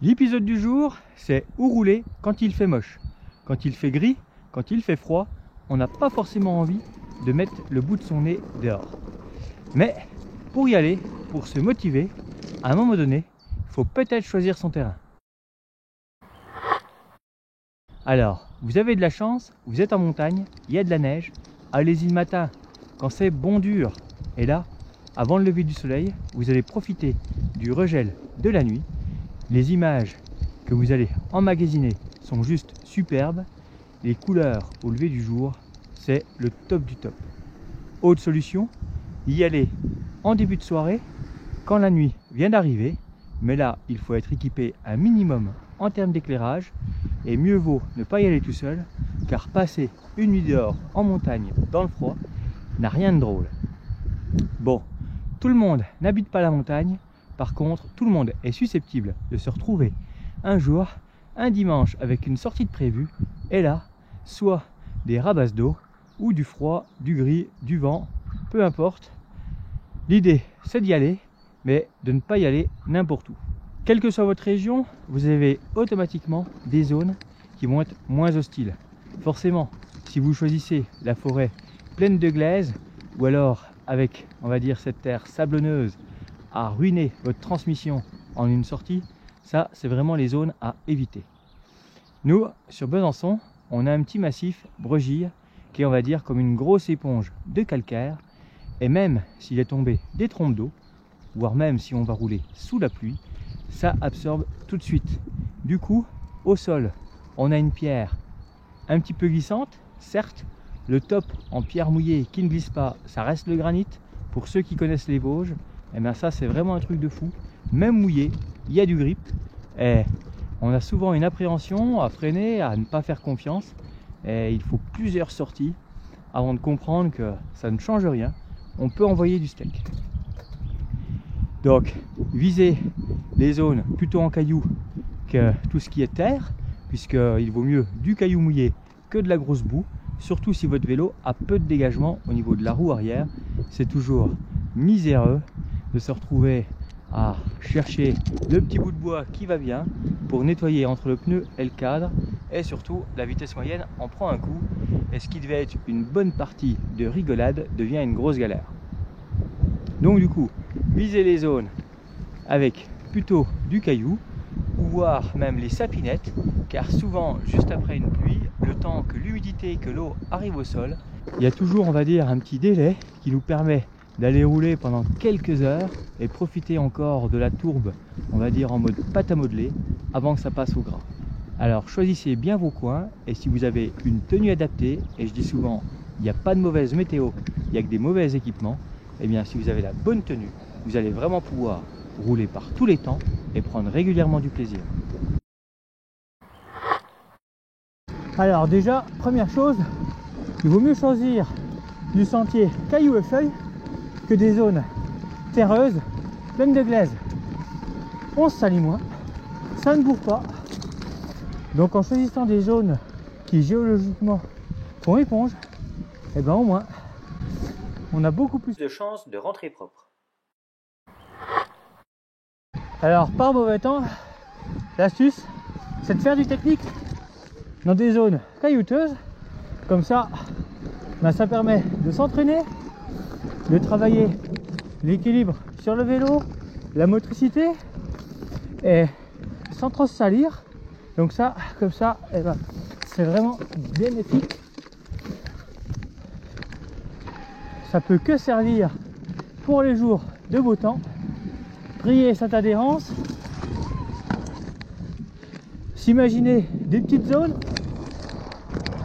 L'épisode du jour, c'est où rouler quand il fait moche. Quand il fait gris, quand il fait froid, on n'a pas forcément envie de mettre le bout de son nez dehors. Mais pour y aller, pour se motiver, à un moment donné, il faut peut-être choisir son terrain. Alors, vous avez de la chance, vous êtes en montagne, il y a de la neige, allez-y le matin, quand c'est bon dur. Et là, avant le lever du soleil, vous allez profiter du regel de la nuit. Les images que vous allez emmagasiner sont juste superbes. Les couleurs au lever du jour, c'est le top du top. Autre solution, y aller en début de soirée, quand la nuit vient d'arriver. Mais là, il faut être équipé un minimum en termes d'éclairage. Et mieux vaut ne pas y aller tout seul, car passer une nuit dehors en montagne dans le froid n'a rien de drôle. Bon, tout le monde n'habite pas la montagne. Par contre, tout le monde est susceptible de se retrouver un jour, un dimanche avec une sortie de prévue, et là, soit des rabasses d'eau, ou du froid, du gris, du vent, peu importe. L'idée, c'est d'y aller, mais de ne pas y aller n'importe où. Quelle que soit votre région, vous avez automatiquement des zones qui vont être moins hostiles. Forcément, si vous choisissez la forêt pleine de glaise, ou alors avec, on va dire, cette terre sablonneuse, à ruiner votre transmission en une sortie, ça c'est vraiment les zones à éviter. Nous, sur Besançon, on a un petit massif Breugille qui est, on va dire, comme une grosse éponge de calcaire, et même s'il est tombé des trompes d'eau, voire même si on va rouler sous la pluie, ça absorbe tout de suite. Du coup, au sol, on a une pierre un petit peu glissante, certes. Le top en pierre mouillée qui ne glisse pas, ça reste le granit. Pour ceux qui connaissent les Vosges, et bien ça c'est vraiment un truc de fou. Même mouillé, il y a du grip. Et on a souvent une appréhension à freiner, à ne pas faire confiance. Et il faut plusieurs sorties avant de comprendre que ça ne change rien. On peut envoyer du steak. Donc, visez les zones plutôt en cailloux que tout ce qui est terre, puisqu'il vaut mieux du caillou mouillé que de la grosse boue. Surtout si votre vélo a peu de dégagement au niveau de la roue arrière. C'est toujours miséreux de se retrouver à chercher le petit bout de bois qui va bien pour nettoyer entre le pneu et le cadre. Et surtout, la vitesse moyenne en prend un coup. Et ce qui devait être une bonne partie de rigolade devient une grosse galère. Donc du coup, visez les zones avec plutôt du caillou, ou voire même les sapinettes, car souvent, juste après une pluie, le temps que l'humidité, que l'eau arrive au sol, il y a toujours, on va dire, un petit délai qui nous permet d'aller rouler pendant quelques heures et profiter encore de la tourbe, on va dire en mode pâte à modeler, avant que ça passe au gras. Alors choisissez bien vos coins, et si vous avez une tenue adaptée, et je dis souvent, il n'y a pas de mauvaise météo, il n'y a que des mauvais équipements, et bien si vous avez la bonne tenue, vous allez vraiment pouvoir rouler par tous les temps et prendre régulièrement du plaisir. Alors déjà, première chose, il vaut mieux choisir du sentier cailloux et feuilles que des zones terreuses, pleines de glaise. On se salit moins, ça ne bourre pas. Donc en choisissant des zones qui géologiquement font éponge, et ben au moins on a beaucoup plus de chances de rentrer propre. Alors par mauvais temps, l'astuce c'est de faire du technique dans des zones caillouteuses. Comme ça, ben, ça permet de s'entraîner, de travailler l'équilibre sur le vélo, la motricité, et sans trop se salir. Donc ça, comme ça, eh ben, c'est vraiment bénéfique. Ça peut que servir pour les jours de beau temps. Prier cette adhérence. S'imaginer des petites zones,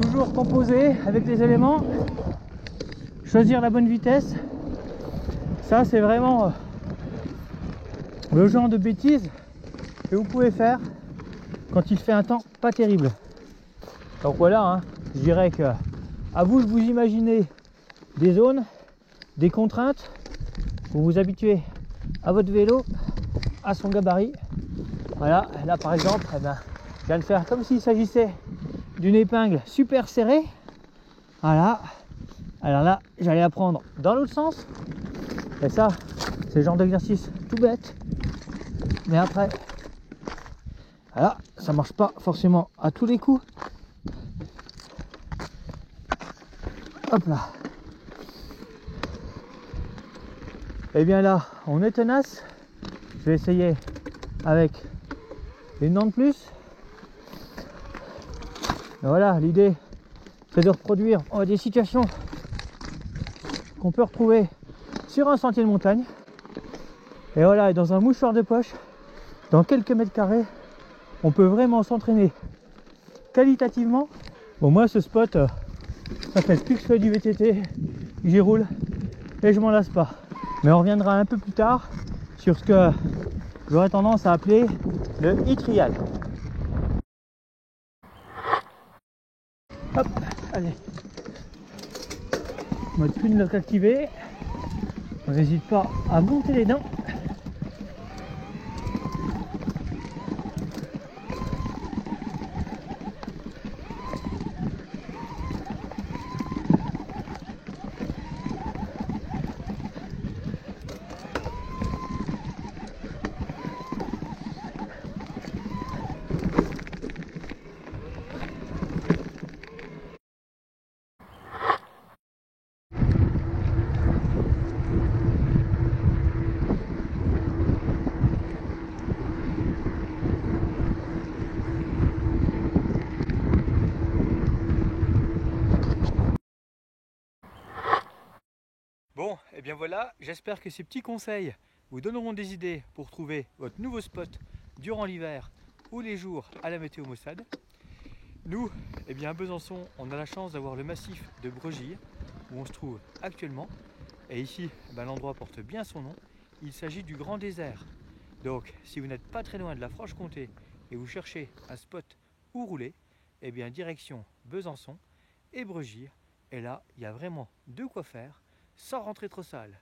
toujours composées avec des éléments. Choisir la bonne vitesse. Ça, c'est vraiment le genre de bêtises que vous pouvez faire quand il fait un temps pas terrible. Donc voilà, hein, je dirais que à vous de vous imaginer des zones, des contraintes, pour vous habituer à votre vélo, à son gabarit. Voilà, là par exemple, eh ben, je viens de faire comme s'il s'agissait d'une épingle super serrée. Voilà. Alors là, j'allais la prendre dans l'autre sens. Et ça, c'est le genre d'exercice tout bête. Mais après, Alors, ça marche pas forcément à tous les coups. Hop là. Et bien là, on est tenace. Je vais essayer avec une dent de plus. Et voilà, l'idée, c'est de reproduire des situations qu'on peut retrouver sur un sentier de montagne. Et voilà, et dans un mouchoir de poche, dans quelques mètres carrés, on peut vraiment s'entraîner qualitativement. Bon, moi, ce spot, ça fait depuis que je fais du VTT, j'y roule et je m'en lasse pas. Mais on reviendra un peu plus tard sur ce que j'aurais tendance à appeler le e-trial. Hop, allez. Mode twin lock activé. On n'hésite pas à monter les dents. Bon, et bien voilà, j'espère que ces petits conseils vous donneront des idées pour trouver votre nouveau spot durant l'hiver ou les jours à la météo maussade. Nous, eh bien à Besançon, on a la chance d'avoir le massif de Bregies où on se trouve actuellement. Et ici, l'endroit porte bien son nom, il s'agit du Grand Désert. Donc, si vous n'êtes pas très loin de la Franche-Comté et vous cherchez un spot où rouler, eh bien direction Besançon et Bregies. Et là, il y a vraiment de quoi faire sans rentrer trop sale.